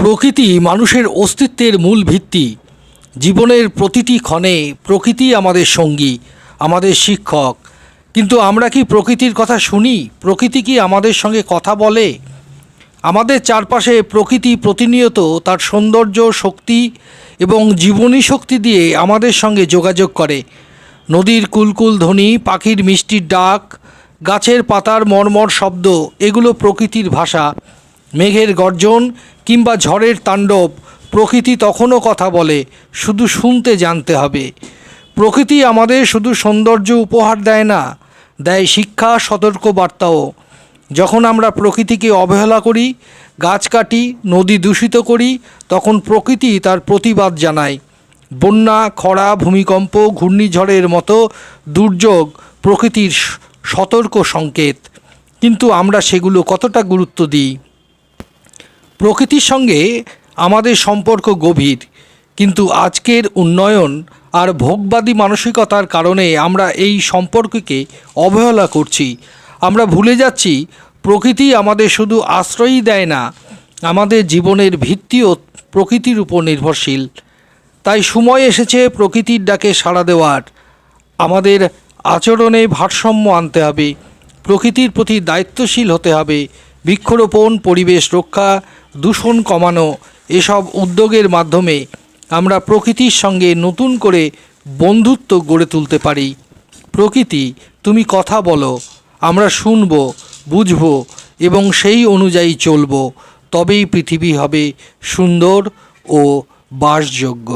প্রকৃতি মানুষের অস্তিত্বের মূল ভিত্তি। জীবনের প্রতিটি ক্ষণে প্রকৃতি আমাদের সঙ্গী, আমাদের শিক্ষক। কিন্তু আমরা কি প্রকৃতির কথা শুনি? প্রকৃতি কি আমাদের সঙ্গে কথা বলে? আমাদের চারপাশে প্রকৃতি প্রতিনিয়ত তার সৌন্দর্য, শক্তি এবং জীবনী শক্তি দিয়ে আমাদের সঙ্গে যোগাযোগ করে। নদীর কুলকুল ধ্বনি, পাখির মিষ্টির ডাক, গাছের পাতার মর্মর শব্দ, এগুলো প্রকৃতির ভাষা। মেঘের গর্জন কিংবা ঝড়ের তাণ্ডব, প্রকৃতি তখনও কথা বলে, শুধু শুনতে জানতে হবে। প্রকৃতি আমাদের শুধু সৌন্দর্য উপহার দেয় না, দেয় শিক্ষা, সতর্ক বার্তাও। যখন আমরা প্রকৃতিকে অবহেলা করি, গাছ কাটি, নদী দূষিত করি, তখন প্রকৃতি তার প্রতিবাদ জানায়। বন্যা, খরা, ভূমিকম্প, ঘূর্ণিঝড়ের মতো দুর্যোগ প্রকৃতির সতর্ক সংকেত। কিন্তু আমরা সেগুলো কতটা গুরুত্ব দিই? প্রকৃতির সঙ্গে আমাদের সম্পর্ক গভীর, কিন্তু আজকের উন্নয়ন আর ভোগবাদী মানসিকতার কারণে আমরা এই সম্পর্ককে অবহেলা করছি। আমরা ভুলে যাচ্ছি প্রকৃতি আমাদের শুধু আশ্রয়ই দেয় না, আমাদের জীবনের ভিত্তিও প্রকৃতির উপর নির্ভরশীল। তাই সময় এসেছে প্রকৃতির ডাকে সাড়া দেওয়ার। আমাদের আচরণে ভারসাম্য আনতে হবে, প্রকৃতির প্রতি দায়িত্বশীল হতে হবে। বৃক্ষরোপণ, পরিবেশ রক্ষা, দূষণ কমানো, এসব উদ্যোগের মাধ্যমে আমরা প্রকৃতির সঙ্গে নতুন করে বন্ধুত্ব গড়ে তুলতে পারি। প্রকৃতি, তুমি কথা বলো, আমরা শুনব, বুঝব এবং সেই অনুযায়ী চলব। তবেই পৃথিবী হবে সুন্দর ও বাসযোগ্য।